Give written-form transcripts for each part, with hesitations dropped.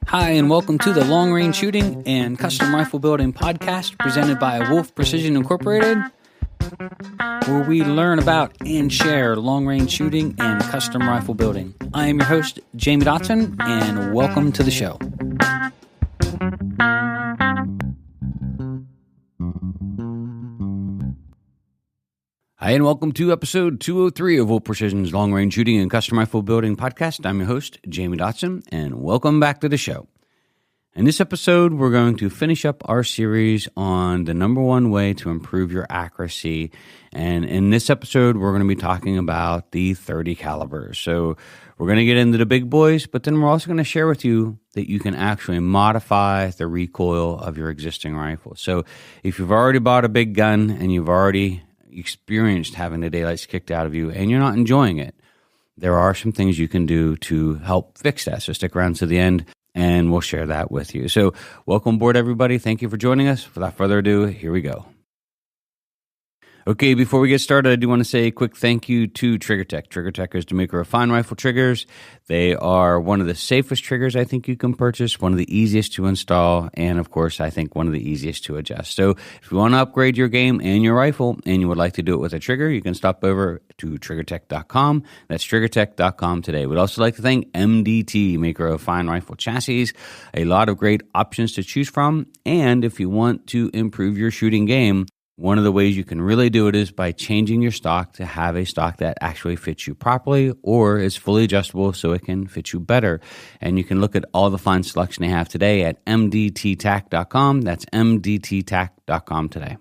Hi, and welcome to the Long Range Shooting and Custom Rifle Building podcast presented by Wolf Precision Incorporated, where we learn about and share long range shooting and custom rifle building. I am your host, Jamie Dotson, and welcome to the show. Hi, and welcome to episode 203 of Wolf Precision's Long Range Shooting and Custom Rifle Building podcast. I'm your host, Jamie Dotson, and welcome back to the show. In this episode, we're going to finish up our series on the number one way to improve your accuracy. And in this episode, we're going to be talking about the .30 caliber. So we're going to get into the big boys, but then we're also going to share with you that you can actually modify the recoil of your existing rifle. So if you've already bought a big gun and you've already experienced having the daylights kicked out of you and you're not enjoying it, there are some things you can do to help fix that. So stick around to the end and we'll share that with you. So welcome aboard, everybody. Thank you for joining us. Without further ado, here we go. Okay, before we get started, I do want to say a quick thank you to TriggerTech. TriggerTech is the maker of fine rifle triggers. They are one of the safest triggers I think you can purchase, one of the easiest to install, and of course, I think one of the easiest to adjust. So if you want to upgrade your game and your rifle, and you would like to do it with a trigger, you can stop over to triggertech.com. That's triggertech.com today. We'd also like to thank MDT, maker of fine rifle chassis. A lot of great options to choose from, and if you want to improve your shooting game, one of the ways you can really do it is by changing your stock to have a stock that actually fits you properly or is fully adjustable so it can fit you better. And you can look at all the fine selection they have today at mdttac.com. That's mdttac.com today.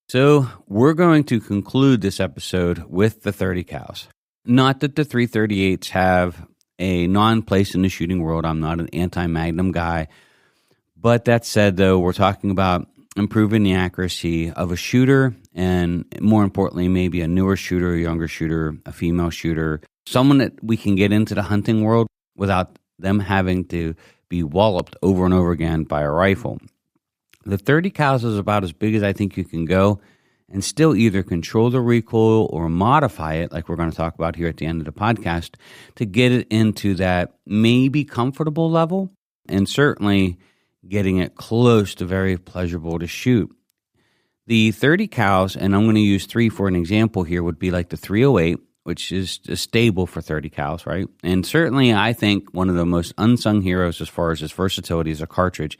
So we're going to conclude this episode with the .30 cals. Not that the 338s have a non-place in the shooting world. I'm not an anti-magnum guy. But that said, though, we're talking about improving the accuracy of a shooter, and more importantly, maybe a newer shooter, a younger shooter, a female shooter, someone that we can get into the hunting world without them having to be walloped over and over again by a rifle. The .30 cals is about as big as I think you can go and still either control the recoil or modify it, like we're going to talk about here at the end of the podcast, to get it into that maybe comfortable level, and certainly getting it close to very pleasurable to shoot. The .30 cals, and I'm going to use 3 for an example here, would be like the 308, which is stable for $30 cals, right? And certainly I think one of the most unsung heroes as far as its versatility as a cartridge.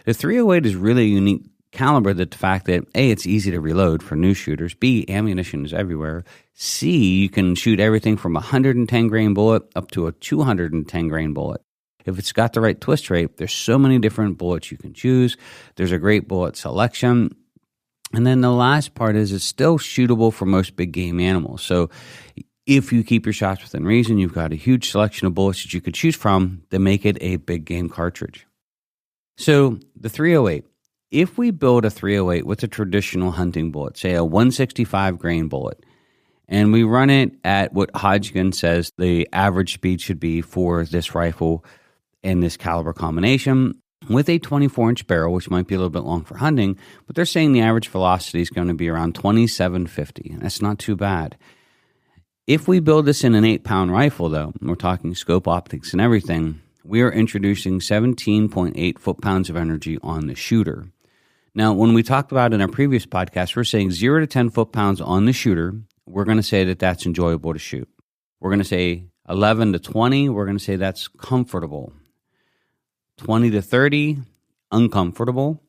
The 308 is really a unique caliber, that the fact that A, it's easy to reload for new shooters, B, ammunition is everywhere, C, you can shoot everything from a 110 grain bullet up to a 210 grain bullet. If it's got the right twist rate, there's so many different bullets you can choose. There's a great bullet selection. And then the last part is it's still shootable for most big game animals. So if you keep your shots within reason, you've got a huge selection of bullets that you could choose from to make it a big game cartridge. So the 308, if we build a 308 with a traditional hunting bullet, say a 165 grain bullet, and we run it at what Hodgkin says the average speed should be for this rifle in this caliber combination, with a 24-inch barrel, which might be a little bit long for hunting, but they're saying the average velocity is going to be around 2750. That's not too bad. If we build this in an 8-pound rifle, though, we're talking scope optics and everything, we are introducing 17.8 foot-pounds of energy on the shooter. Now, when we talked about in our previous podcast, we're saying 0 to 10 foot-pounds on the shooter. We're going to say that that's enjoyable to shoot. We're going to say 11 to 20. We're going to say that's comfortable. 20 to 30, uncomfortable.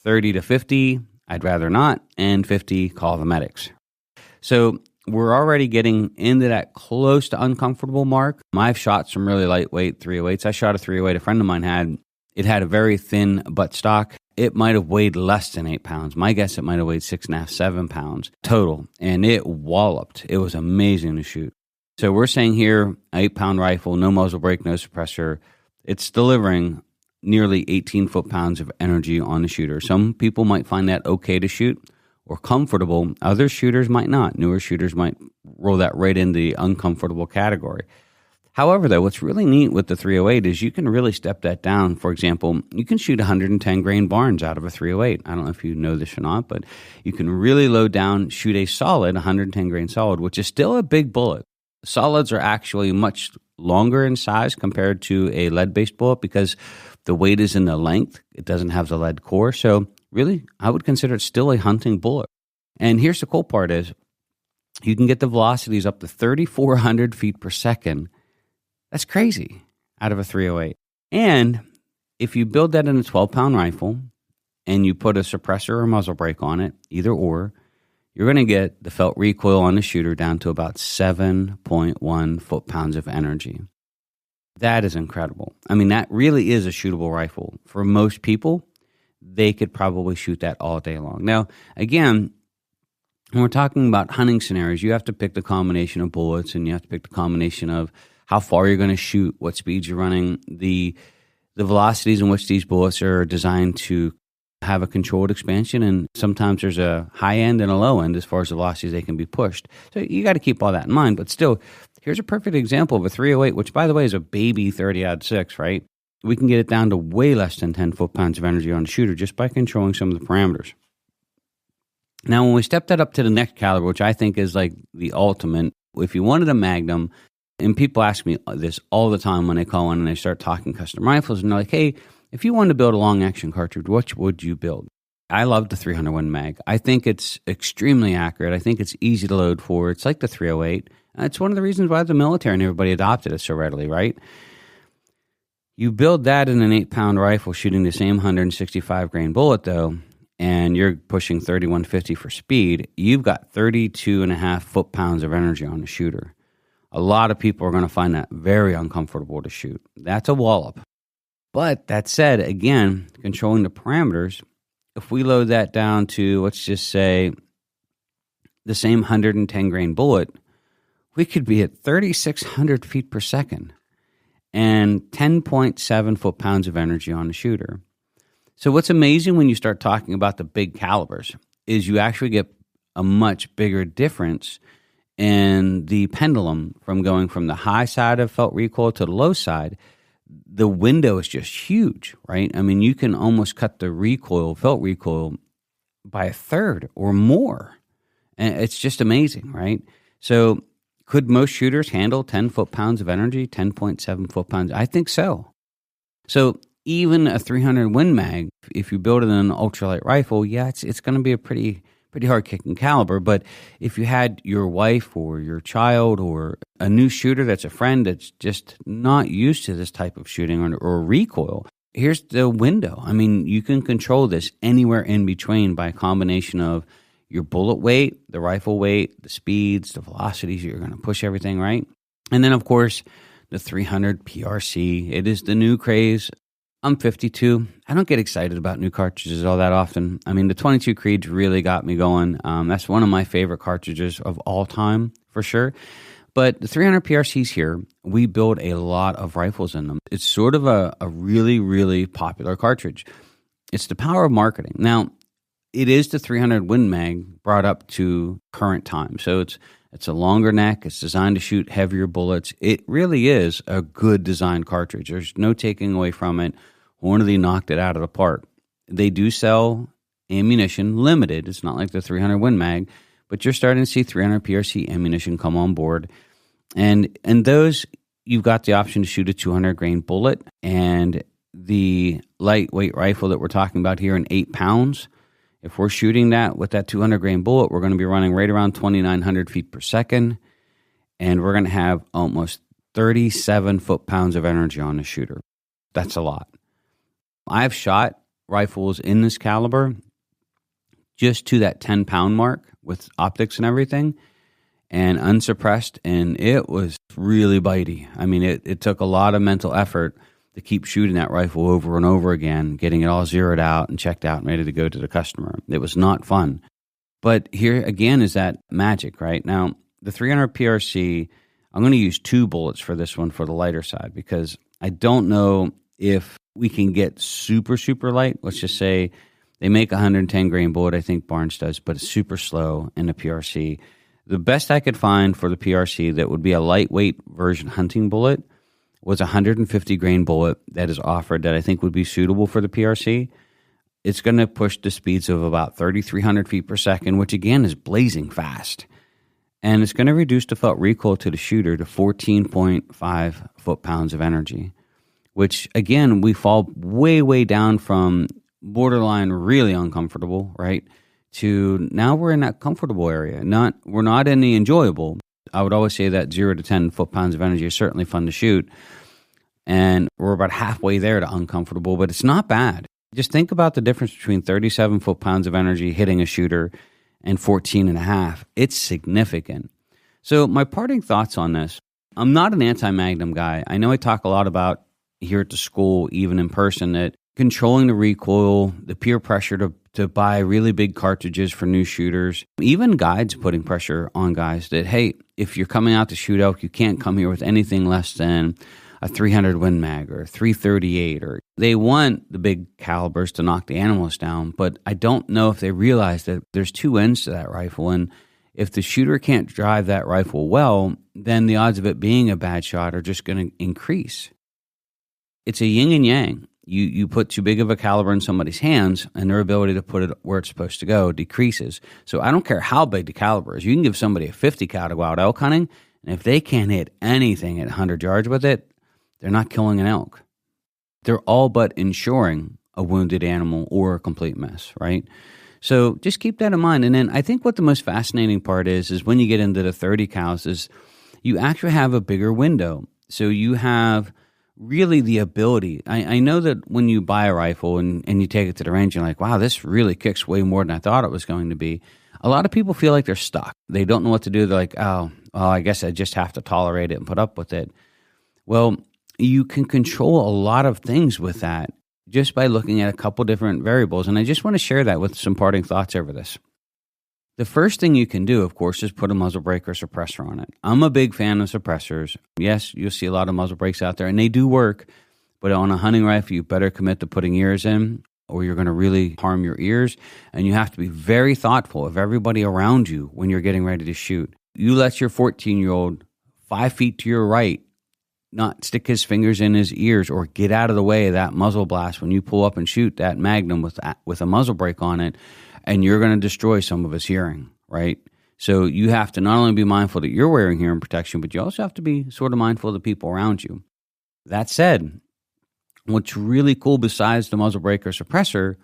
30 to 50, I'd rather not. And 50, call the medics. So we're already getting into that close to uncomfortable mark. I've shot some really lightweight 308s. I shot a 308 a friend of mine had. It had a very thin buttstock. It might have weighed less than 8 pounds. My guess, it might have weighed 6.5, 7 pounds total. And it walloped. It was amazing to shoot. So we're saying here, an 8-pound rifle, no muzzle brake, no suppressor. It's delivering nearly 18 foot-pounds of energy on the shooter. Some people might find that okay to shoot or comfortable. Other shooters might not. Newer shooters might roll that right into the uncomfortable category. However, though, what's really neat with the 308 is you can really step that down. For example, you can shoot 110 grain Barnes out of a 308. I don't know if you know this or not, but you can really load down, shoot a solid 110 grain solid, which is still a big bullet. Solids are actually much longer in size compared to a lead-based bullet because the weight is in the length. It doesn't have the lead core. So really, I would consider it still a hunting bullet. And here's the cool part is you can get the velocities up to 3,400 feet per second. That's crazy out of a .308. And if you build that in a 12-pound rifle and you put a suppressor or muzzle brake on it, either or, you're going to get the felt recoil on the shooter down to about 7.1 foot-pounds of energy. That is incredible. I mean, that really is a shootable rifle. For most people, they could probably shoot that all day long. Now, again, when we're talking about hunting scenarios, you have to pick the combination of bullets and you have to pick the combination of how far you're going to shoot, what speeds you're running, the velocities in which these bullets are designed to have a controlled expansion, and sometimes there's a high end and a low end as far as the velocities they can be pushed. So you got to keep all that in mind, but still, here's a perfect example of a .308, which by the way is a baby 30-06, right? We can get it down to way less than 10 foot-pounds of energy on the shooter just by controlling some of the parameters. Now, when we step that up to the next caliber, which I think is like the ultimate, if you wanted a Magnum, and people ask me this all the time when they call in and they start talking custom rifles, and they're like, hey, if you wanted to build a long-action cartridge, what would you build? I love the 300 Win Mag. I think it's extremely accurate. I think it's easy to load for. It's like the .308. It's one of the reasons why the military and everybody adopted it so readily, right? You build that in an 8-pound rifle shooting the same 165 grain bullet, though, and you're pushing 3,150 for speed, you've got 32.5 foot-pounds of energy on the shooter. A lot of people are going to find that very uncomfortable to shoot. That's a wallop. But that said, again, controlling the parameters, if we load that down to, let's just say, the same 110 grain bullet, we could be at 3,600 feet per second and 10.7 foot-pounds of energy on the shooter. So what's amazing when you start talking about the big calibers is you actually get a much bigger difference in the pendulum from going from the high side of felt recoil to the low side. The window is just huge, right? I mean, you can almost cut the recoil, felt recoil, by a third or more. And it's just amazing, right? So could most shooters handle 10 foot-pounds of energy, 10.7 foot-pounds? I think so. So even a 300 Win Mag, if you build it in an ultralight rifle, yeah, it's going to be a pretty hard-kicking caliber. But if you had your wife or your child or a new shooter that's a friend that's just not used to this type of shooting or recoil, here's the window. I mean, you can control this anywhere in between by a combination of your bullet weight, the rifle weight, the speeds, the velocities. You're going to push everything, right? And then, of course, the 300 PRC. It is the new craze. I'm 52. I don't get excited about new cartridges all that often. I mean, the 22 Creeds really got me going. That's one of my favorite cartridges of all time, for sure. But the 300 PRCs here, we build a lot of rifles in them. It's sort of a really, really popular cartridge. It's the power of marketing. Now, it is the 300 Win Mag brought up to current time. So it's a longer neck. It's designed to shoot heavier bullets. It really is a good design cartridge. There's no taking away from it. Hornady knocked it out of the park. They do sell ammunition limited. It's not like the 300 Win Mag, but you're starting to see 300 PRC ammunition come on board. And those, you've got the option to shoot a 200 grain bullet. And the lightweight rifle that we're talking about here in 8 pounds, if we're shooting that with that 200 grain bullet, we're going to be running right around 2,900 feet per second. And we're going to have almost 37 foot-pounds of energy on the shooter. That's a lot. I've shot rifles in this caliber just to that 10-pound mark with optics and everything, and unsuppressed, and it was really bitey. I mean, it took a lot of mental effort to keep shooting that rifle over and over again, getting it all zeroed out and checked out and ready to go to the customer. It was not fun. But here, again, is that magic, right? Now, the 300 PRC, I'm going to use 2 bullets for this one for the lighter side because I don't know if we can get super, super light. Let's just say they make a 110 grain bullet, I think Barnes does, but it's super slow in the PRC. The best I could find for the PRC that would be a lightweight version hunting bullet was a 150 grain bullet that is offered that I think would be suitable for the PRC. It's going to push the speeds of about 3,300 feet per second, which again is blazing fast. And it's going to reduce the felt recoil to the shooter to 14.5 foot-pounds of energy, which, again, we fall way, way down from borderline really uncomfortable, right, to now we're in that comfortable area. We're not in the enjoyable. I would always say that 0 to 10 foot-pounds of energy is certainly fun to shoot, and we're about halfway there to uncomfortable, but it's not bad. Just think about the difference between 37 foot-pounds of energy hitting a shooter and 14 and a half. It's significant. So my parting thoughts on this, I'm not an anti-magnum guy. I know I talk a lot about here at the school, even in person, that controlling the recoil, the peer pressure to buy really big cartridges for new shooters, even guides putting pressure on guys that, hey, if you're coming out to shoot elk, you can't come here with anything less than a 300 Win Mag or 338, or they want the big calibers to knock the animals down, but I don't know if they realize that there's two ends to that rifle, and if the shooter can't drive that rifle well, then the odds of it being a bad shot are just going to increase. It's a yin and yang. You put too big of a caliber in somebody's hands, and their ability to put it where it's supposed to go decreases. So I don't care how big the caliber is. You can give somebody a 50 cal to go out elk hunting, and if they can't hit anything at 100 yards with it, they're not killing an elk. They're all but insuring a wounded animal or a complete mess, right? So just keep that in mind. And then I think what the most fascinating part is when you get into the 30 cals is you actually have a bigger window. So you have really the ability. I know that when you buy a rifle and you take it to the range, you're like, wow, this really kicks way more than I thought it was going to be. A lot of people feel like they're stuck. They don't know what to do. They're like, oh, well, I guess I just have to tolerate it and put up with it. Well, you can control a lot of things with that just by looking at a couple different variables. And I just want to share that with some parting thoughts over this. The first thing you can do, of course, is put a muzzle brake or suppressor on it. I'm a big fan of suppressors. Yes, you'll see a lot of muzzle brakes out there, and they do work. But on a hunting rifle, you better commit to putting ears in, or you're going to really harm your ears. And you have to be very thoughtful of everybody around you when you're getting ready to shoot. You let your 14-year-old 5 feet to your right not stick his fingers in his ears or get out of the way of that muzzle blast when you pull up and shoot that Magnum with a muzzle brake on it, and you're going to destroy some of his hearing, right? So you have to not only be mindful that you're wearing hearing protection, but you also have to be sort of mindful of the people around you. That said, what's really cool besides the muzzle brake or suppressor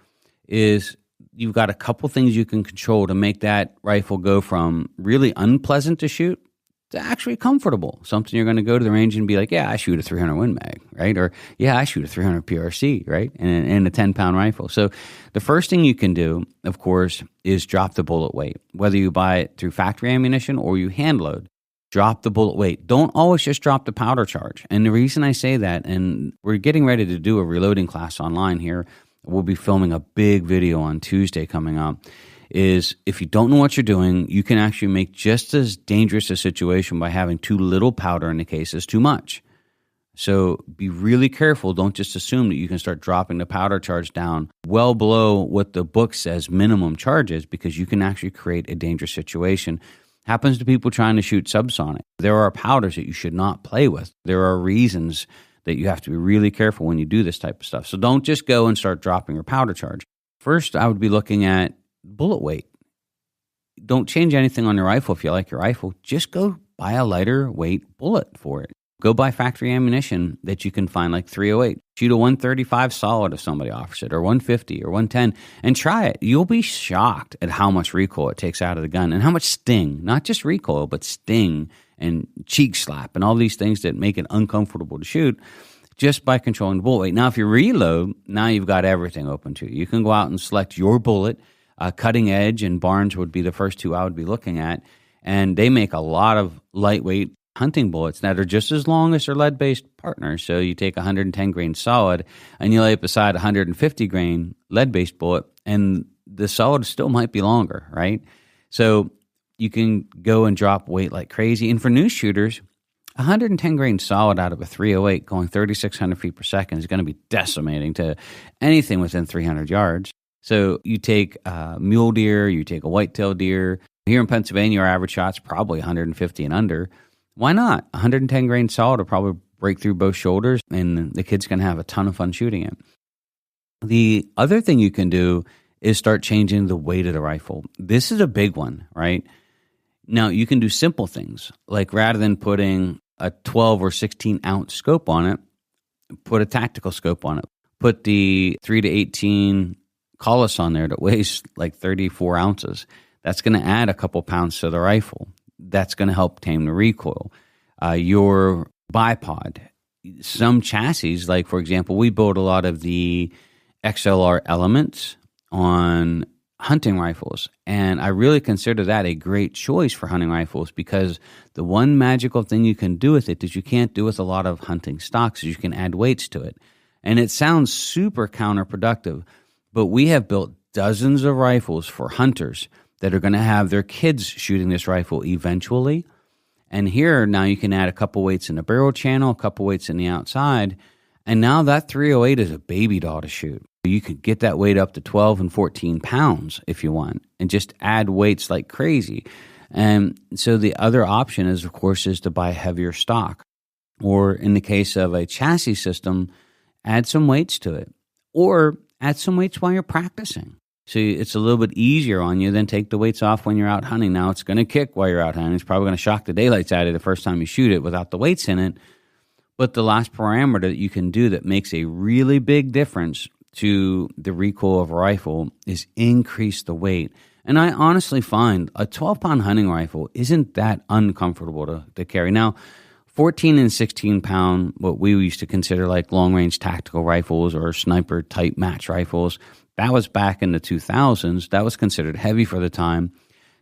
is you've got a couple things you can control to make that rifle go from really unpleasant to shoot to actually comfortable. Something you're going to go to the range and be like, yeah, I shoot a 300 Win Mag, right? Or yeah, I shoot a 300 PRC, right? And a 10-pound rifle. So the first thing you can do, of course, is drop the bullet weight. Whether you buy it through factory ammunition or you hand load, drop the bullet weight. Don't always just drop the powder charge. And the reason I say that, and we're getting ready to do a reloading class online here. We'll be filming a big video on Tuesday coming up. Is if you don't know what you're doing, you can actually make just as dangerous a situation by having too little powder in the case as too much. So be really careful. Don't just assume that you can start dropping the powder charge down well below what the book says minimum charge is, because you can actually create a dangerous situation. Happens to people trying to shoot subsonic. There are powders that you should not play with. There are reasons that you have to be really careful when you do this type of stuff. So don't just go and start dropping your powder charge. First, I would be looking at bullet weight. Don't change anything on your rifle if you like your rifle. Just go buy a lighter weight bullet for it. Go buy factory ammunition that you can find, like 308. Shoot a 135 solid if somebody offers it, or 150 or 110, and try it. You'll be shocked at how much recoil it takes out of the gun and how much sting, not just recoil, but sting and cheek slap and all these things that make it uncomfortable to shoot just by controlling the bullet weight. Now, if you reload, now you've got everything open to you. You can go out and select your bullet. Cutting Edge and Barnes would be the first two I would be looking at, and they make a lot of lightweight hunting bullets that are just as long as their lead-based partners. So you take a 110 grain solid and you lay it beside a 150 grain lead-based bullet, and the solid still might be longer, right? So you can go and drop weight like crazy. And for new shooters, 110 grain solid out of a 308 going 3,600 feet per second is going to be decimating to anything within 300 yards. So you take a mule deer, you take a whitetail deer. Here in Pennsylvania, our average shot's probably 150 and under. Why not? 110 grain solid will probably break through both shoulders, and the kid's going to have a ton of fun shooting it. The other thing you can do is start changing the weight of the rifle. This is a big one, right? Now, you can do simple things, like rather than putting a 12 or 16 ounce scope on it, put a tactical scope on it. Put the 3 to 18 Collis on there that weighs like 34 ounces. That's going to add a couple pounds to the rifle. That's going to help tame the recoil. Your bipod, some chassis, like for example, we build a lot of the XLR elements on hunting rifles, and I really consider that a great choice for hunting rifles because the one magical thing you can do with it that you can't do with a lot of hunting stocks is you can add weights to it. And it sounds super counterproductive, but we have built dozens of rifles for hunters that are going to have their kids shooting this rifle eventually. And here, now you can add a couple weights in the barrel channel, a couple weights in the outside, and now that 308 is a baby doll to shoot. You could get that weight up to 12 and 14 pounds if you want, and just add weights like crazy. And so the other option is, of course, is to buy heavier stock. Or in the case of a chassis system, add some weights to it. Or add some weights while you're practicing. So it's a little bit easier on you than take the weights off when you're out hunting. Now, it's going to kick while you're out hunting. It's probably going to shock the daylights out of you the first time you shoot it without the weights in it. But the last parameter that you can do that makes a really big difference to the recoil of a rifle is increase the weight. And I honestly find a 12-pound hunting rifle isn't that uncomfortable to carry. Now, 14 and 16-pound, what we used to consider like long-range tactical rifles or sniper-type match rifles, that was back in the 2000s. That was considered heavy for the time.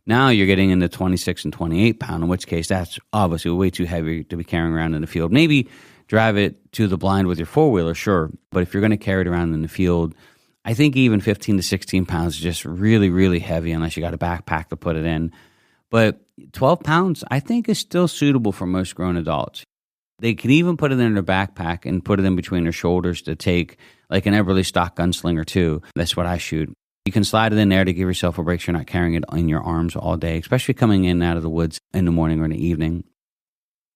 Now you're getting into 26 and 28-pound, in which case that's obviously way too heavy to be carrying around in the field. Maybe drive it to the blind with your four-wheeler, sure. But if you're going to carry it around in the field, I think even 15 to 16 pounds is just really, really heavy unless you got a backpack to put it in. But 12 pounds, I think, is still suitable for most grown adults. They can even put it in their backpack and put it in between their shoulders to take like an Everly stock gunslinger too. That's what I shoot. You can slide it in there to give yourself a break so you're not carrying it in your arms all day, especially coming in and out of the woods in the morning or in the evening.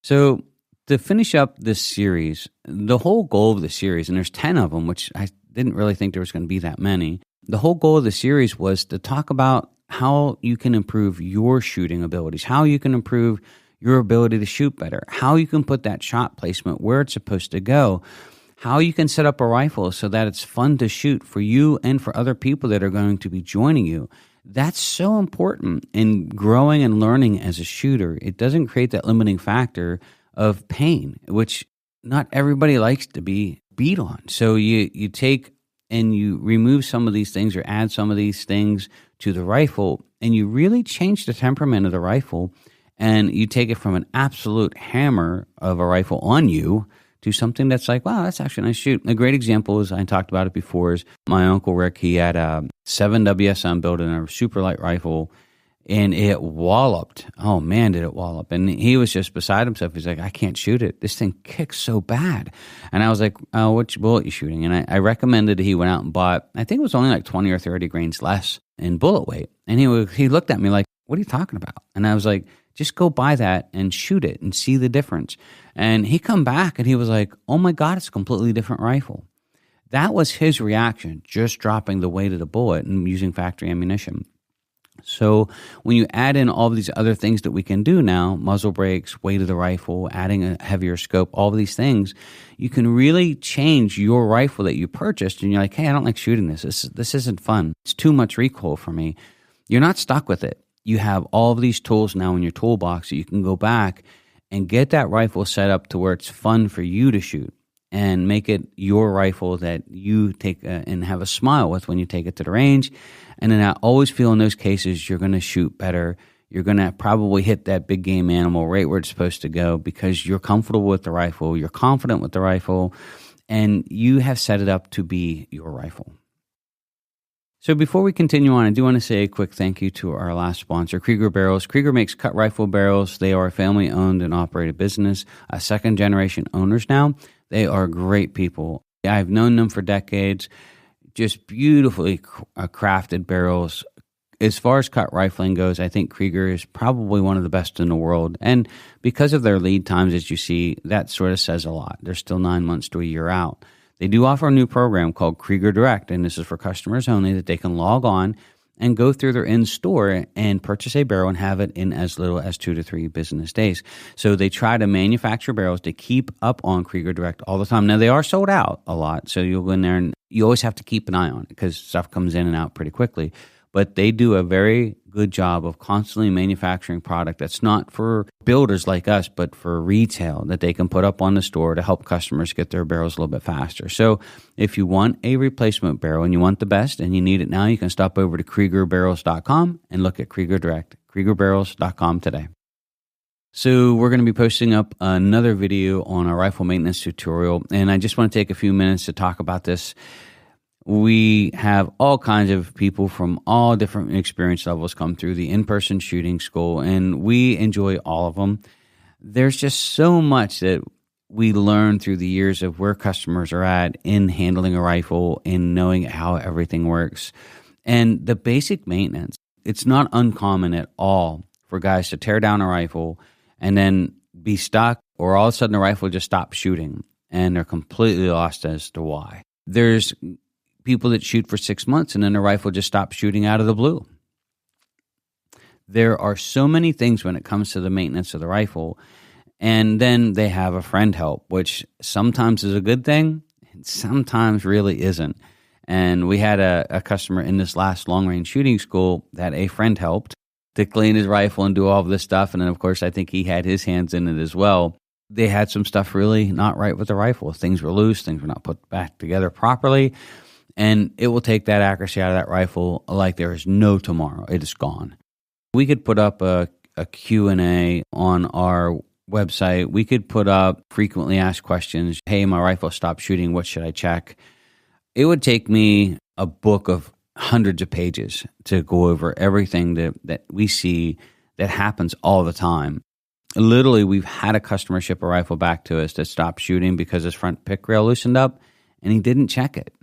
So to finish up this series, the whole goal of the series, and there's 10 of them, which I didn't really think there was going to be that many. The whole goal of the series was to talk about how you can improve your shooting abilities, how you can improve your ability to shoot better, how you can put that shot placement where it's supposed to go, how you can set up a rifle so that it's fun to shoot for you and for other people that are going to be joining you. That's so important in growing and learning as a shooter. It doesn't create that limiting factor of pain, which not everybody likes to be beat on. So you take and you remove some of these things or add some of these things to the rifle, and you really change the temperament of the rifle, and you take it from an absolute hammer of a rifle on you to something that's like, wow, that's actually a nice shoot. A great example is, I talked about it before, is my Uncle Rick. He had a 7 WSM built in a super light rifle, and it walloped. Oh, man, did it wallop. And he was just beside himself. He's like, I can't shoot it. This thing kicks so bad. And I was like, oh, which bullet you shooting? And I recommended he went out and bought, I think it was only like 20 or 30 grains less in bullet weight. And he looked at me like, what are you talking about? And I was like, just go buy that and shoot it and see the difference. And he come back and he was like, oh my God, it's a completely different rifle. That was his reaction, just dropping the weight of the bullet and using factory ammunition. So when you add in all of these other things that we can do now, muzzle brakes, weight of the rifle, adding a heavier scope, all of these things, you can really change your rifle that you purchased. And you're like, hey, I don't like shooting this. This isn't fun. It's too much recoil for me. You're not stuck with it. You have all of these tools now in your toolbox that you can go back and get that rifle set up to where it's fun for you to shoot and make it your rifle that you take and have a smile with when you take it to the range. And then I always feel in those cases you're going to shoot better. You're going to probably hit that big game animal right where it's supposed to go because you're comfortable with the rifle, you're confident with the rifle, and you have set it up to be your rifle. So before we continue on, I do want to say a quick thank you to our last sponsor, Krieger Barrels. Krieger makes cut rifle barrels. They are a family-owned and operated business, second-generation owners now. They are great people. I've known them for decades. Just beautifully crafted barrels. As far as cut rifling goes, I think Krieger is probably one of the best in the world. And because of their lead times, as you see, that sort of says a lot. They're still 9 months to a year out. They do offer a new program called Krieger Direct, and this is for customers only, that they can log on and go through their in-store and purchase a barrel and have it in as little as 2 to 3 business days. So they try to manufacture barrels to keep up on Krieger Direct all the time. Now, they are sold out a lot, so you'll go in there and you always have to keep an eye on it because stuff comes in and out pretty quickly. But they do a very good job of constantly manufacturing product that's not for builders like us, but for retail that they can put up on the store to help customers get their barrels a little bit faster. So if you want a replacement barrel and you want the best and you need it now, you can stop over to KriegerBarrels.com and look at Krieger Direct, KriegerBarrels.com today. So we're going to be posting up another video on our rifle maintenance tutorial, and I just want to take a few minutes to talk about this. We have all kinds of people from all different experience levels come through the in-person shooting school, and we enjoy all of them. There's just so much that we learn through the years of where customers are at in handling a rifle, in knowing how everything works. And the basic maintenance, it's not uncommon at all for guys to tear down a rifle and then be stuck, or all of a sudden the rifle just stops shooting, and they're completely lost as to why. There's people that shoot for 6 months and then the rifle just stops shooting out of the blue. There are so many things when it comes to the maintenance of the rifle. And then they have a friend help, which sometimes is a good thing and sometimes really isn't. And we had a customer in this last long-range shooting school that a friend helped to clean his rifle and do all of this stuff. And then, of course, I think he had his hands in it as well. They had some stuff really not right with the rifle. Things were loose. Things were not put back together properly. And it will take that accuracy out of that rifle like there is no tomorrow. It is gone. We could put up a Q&A on our website. We could put up frequently asked questions. Hey, my rifle stopped shooting. What should I check? It would take me a book of hundreds of pages to go over everything that we see that happens all the time. Literally, we've had a customer ship a rifle back to us that stopped shooting because his front pick rail loosened up and he didn't check it.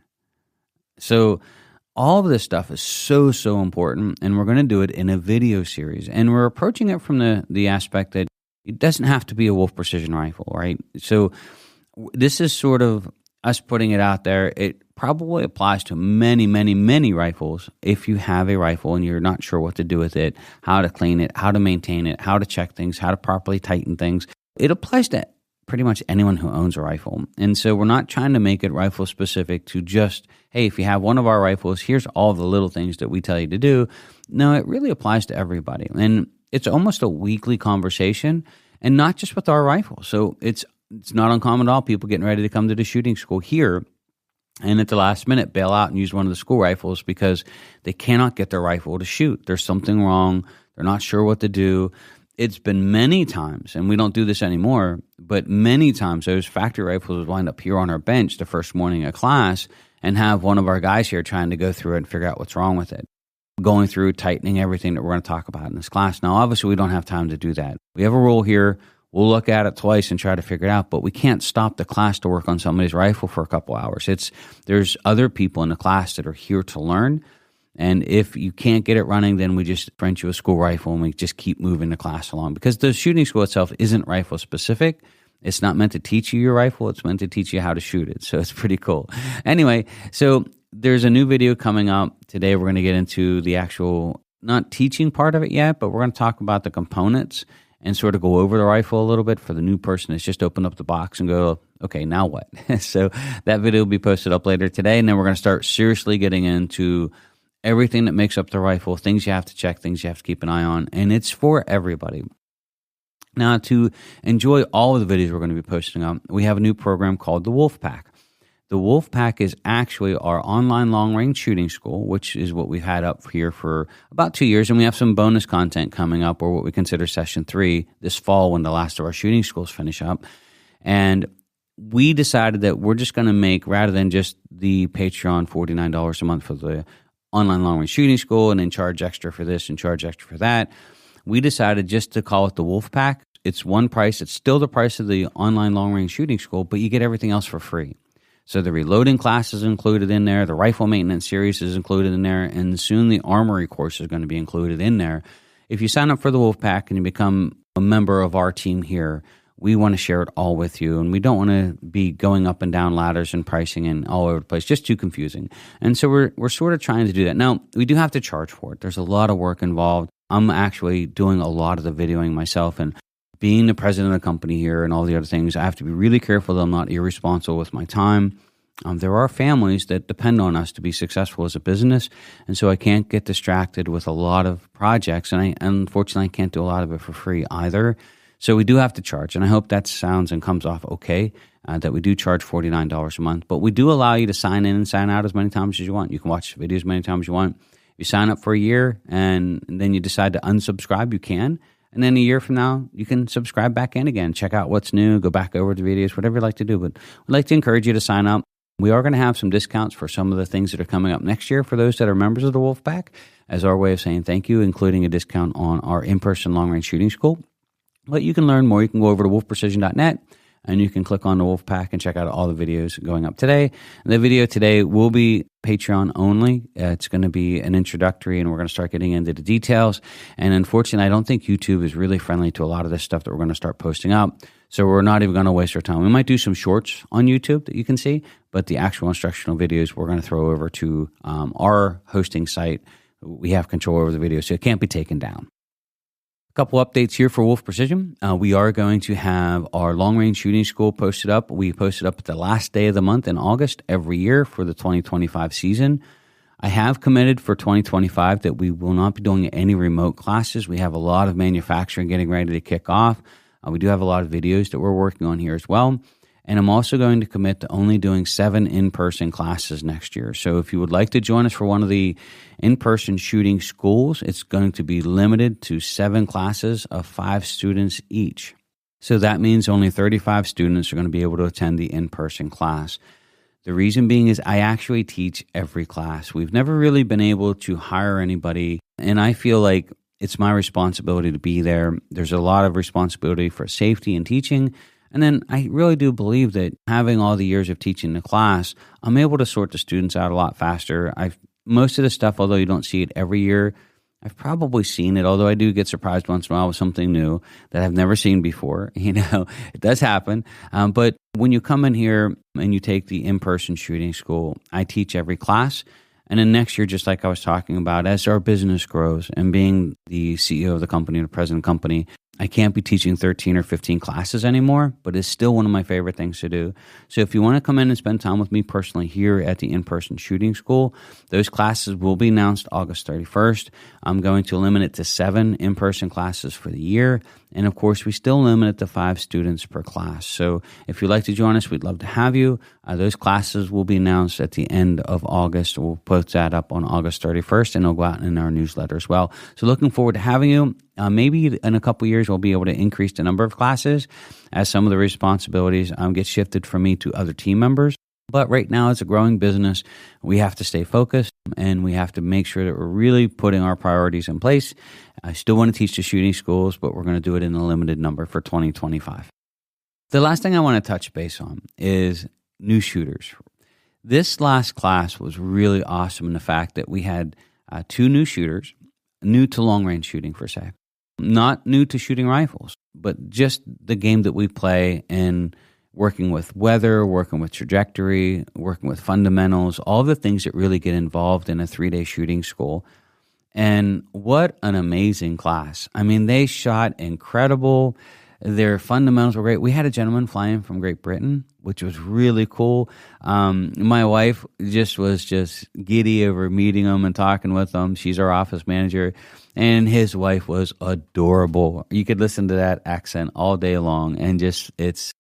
So all of this stuff is so, so important, and we're going to do it in a video series. And we're approaching it from the aspect that it doesn't have to be a Wolf Precision rifle, right? So this is sort of us putting it out there. It probably applies to many, many, many rifles. If you have a rifle and you're not sure what to do with it, how to clean it, how to maintain it, how to check things, how to properly tighten things, it applies to pretty much anyone who owns a rifle. And so we're not trying to make it rifle specific to just, hey, if you have one of our rifles, here's all the little things that we tell you to do. No, it really applies to everybody. And it's almost a weekly conversation, and not just with our rifle. So it's not uncommon at all. People getting ready to come to the shooting school here and at the last minute bail out and use one of the school rifles because they cannot get their rifle to shoot. There's something wrong. They're not sure what to do. It's been many times, and we don't do this anymore, but many times those factory rifles would wind up here on our bench the first morning of class and have one of our guys here trying to go through it and figure out what's wrong with it, going through, tightening everything that we're going to talk about in this class. Now, obviously, we don't have time to do that. We have a rule here. We'll look at it twice and try to figure it out, but we can't stop the class to work on somebody's rifle for a couple hours. There's other people in the class that are here to learn. And if you can't get it running, then we just rent you a school rifle and we just keep moving the class along. Because the shooting school itself isn't rifle specific. It's not meant to teach you your rifle. It's meant to teach you how to shoot it. So it's pretty cool. Anyway, so there's a new video coming up. Today we're going to get into the actual, not teaching part of it yet, but we're going to talk about the components and sort of go over the rifle a little bit for the new person. It's just open up the box and go, okay, now what? So that video will be posted up later today. And then we're going to start seriously getting into everything that makes up the rifle, things you have to check, things you have to keep an eye on, and it's for everybody. Now, to enjoy all of the videos we're going to be posting on, we have a new program called the Wolf Pack. The Wolf Pack is actually our online long-range shooting school, which is what we've had up here for about 2 years, and we have some bonus content coming up, or what we consider Session 3, this fall when the last of our shooting schools finish up. And we decided that we're just going to make, rather than just the Patreon $49 a month for the online long-range shooting school and then charge extra for this and charge extra for that, we decided just to call it the Wolf Pack. It's one price. It's still the price of the online long-range shooting school, but you get everything else for free. So the reloading class is included in there, the rifle maintenance series is included in there, and soon the armory course is going to be included in there. If you sign up for the Wolf Pack and you become a member of our team here, we want to share it all with you, and we don't want to be going up and down ladders and pricing and all over the place, just too confusing. And so we're sort of trying to do that. Now, we do have to charge for it. There's a lot of work involved. I'm actually doing a lot of the videoing myself, and being the president of the company here and all the other things, I have to be really careful that I'm not irresponsible with my time. There are families that depend on us to be successful as a business, and so I can't get distracted with a lot of projects, and unfortunately I can't do a lot of it for free either. So we do have to charge, and I hope that sounds and comes off okay, that we do charge $49 a month, but we do allow you to sign in and sign out as many times as you want. You can watch videos as many times as you want. You sign up for a year, and then you decide to unsubscribe, you can. And then a year from now, you can subscribe back in again, check out what's new, go back over the videos, whatever you'd like to do. But we'd like to encourage you to sign up. We are going to have some discounts for some of the things that are coming up next year for those that are members of the Wolfpack as our way of saying thank you, including a discount on our in-person long-range shooting school. But you can learn more. You can go over to wolfprecision.net, and you can click on the Wolfpack and check out all the videos going up today. And the video today will be Patreon only. It's going to be an introductory, and we're going to start getting into the details. And unfortunately, I don't think YouTube is really friendly to a lot of this stuff that we're going to start posting up. So we're not even going to waste our time. We might do some shorts on YouTube that you can see, but the actual instructional videos we're going to throw over to our hosting site. We have control over the video, so it can't be taken down. A couple updates here for Wolf Precision. We are going to have our long-range shooting school posted up. We post it up at the last day of the month in August every year for the 2025 season. I have committed for 2025 that we will not be doing any remote classes. We have a lot of manufacturing getting ready to kick off. We do have a lot of videos that we're working on here as well. And I'm also going to commit to only doing 7 in-person classes next year. So if you would like to join us for one of the in-person shooting schools, it's going to be limited to 7 classes of 5 students each. So that means only 35 students are going to be able to attend the in-person class. The reason being is I actually teach every class. We've never really been able to hire anybody, and I feel like it's my responsibility to be there. There's a lot of responsibility for safety and teaching. And then I really do believe that having all the years of teaching the class, I'm able to sort the students out a lot faster. Most of the stuff, although you don't see it every year, I've probably seen it, although I do get surprised once in a while with something new that I've never seen before. It does happen. But when you come in here and you take the in-person shooting school, I teach every class. And then next year, just like I was talking about, as our business grows and being the CEO of the company, the president of the company, I can't be teaching 13 or 15 classes anymore, but it's still one of my favorite things to do. So if you want to come in and spend time with me personally here at the in-person shooting school, those classes will be announced August 31st. I'm going to limit it to 7 in-person classes for the year. And of course, we still limit it to 5 students per class. So if you'd like to join us, we'd love to have you. Those classes will be announced at the end of August. We'll put that up on August 31st, and it'll go out in our newsletter as well. So looking forward to having you. Maybe in a couple years, we'll be able to increase the number of classes as some of the responsibilities get shifted from me to other team members. But right now, it's a growing business. We have to stay focused, and we have to make sure that we're really putting our priorities in place. I still want to teach the shooting schools, but we're going to do it in a limited number for 2025. The last thing I want to touch base on is new shooters. This last class was really awesome in the fact that we had 2 new shooters, new to long-range shooting per se. Not new to shooting rifles, but just the game that we play and working with weather, working with trajectory, working with fundamentals, all the things that really get involved in a 3-day shooting school. And what an amazing class. I mean, they shot incredible. Their fundamentals were great. We had a gentleman fly in from Great Britain, which was really cool. My wife was giddy over meeting him and talking with him. She's our office manager, and his wife was adorable. You could listen to that accent all day long, and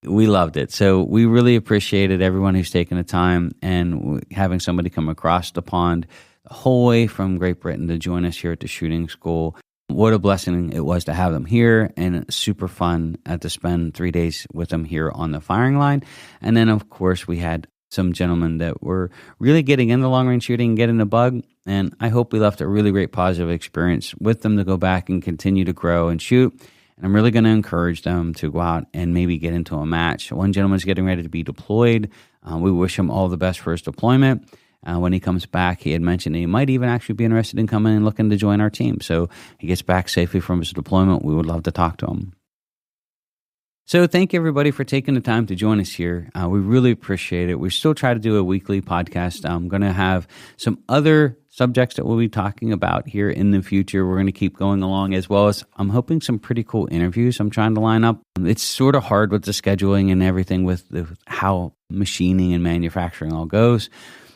we loved it. So we really appreciated everyone who's taken the time and having somebody come across the pond the whole way from Great Britain to join us here at the shooting school. What a blessing it was to have them here, and super fun to spend 3 days with them here on the firing line. And then, of course, we had some gentlemen that were really getting into long-range shooting and getting the bug, and I hope we left a really great positive experience with them to go back and continue to grow and shoot. And I'm really going to encourage them to go out and maybe get into a match. One gentleman's getting ready to be deployed. We wish him all the best for his deployment. When he comes back, he had mentioned he might even actually be interested in coming and looking to join our team. So he gets back safely from his deployment. We would love to talk to him. So thank you, everybody, for taking the time to join us here. We really appreciate it. We still try to do a weekly podcast. I'm going to have some other subjects that we'll be talking about here in the future. We're going to keep going along, as well as I'm hoping some pretty cool interviews I'm trying to line up. It's sort of hard with the scheduling and everything with how machining and manufacturing all goes.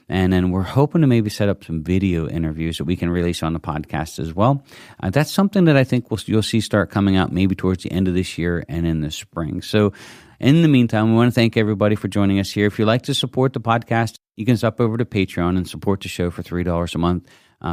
And then we're hoping to maybe set up some video interviews that we can release on the podcast as well. That's something that I think you'll see start coming out maybe towards the end of this year and in the spring. So in the meantime, we want to thank everybody for joining us here. If you'd like to support the podcast, you can stop over to Patreon and support the show for $3 a month.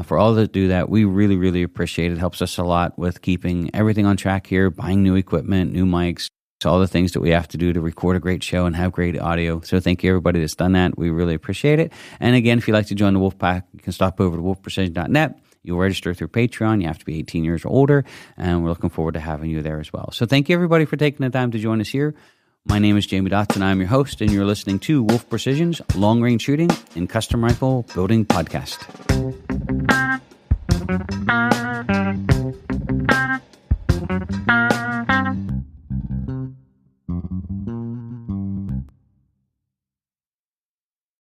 For all that do that, we really, really appreciate it. It helps us a lot with keeping everything on track here, buying new equipment, new mics, all the things that we have to do to record a great show and have great audio. So thank you, everybody that's done that. We really appreciate it. And again, if you'd like to join the Wolf Pack, you can stop over to wolfprecision.net. You'll register through Patreon. You have to be 18 years or older, and we're looking forward to having you there as well. So thank you, everybody, for taking the time to join us here. My name is Jamie Dotson. I'm your host, and you're listening to Wolf Precision's Long Range Shooting and Custom Rifle Building Podcast.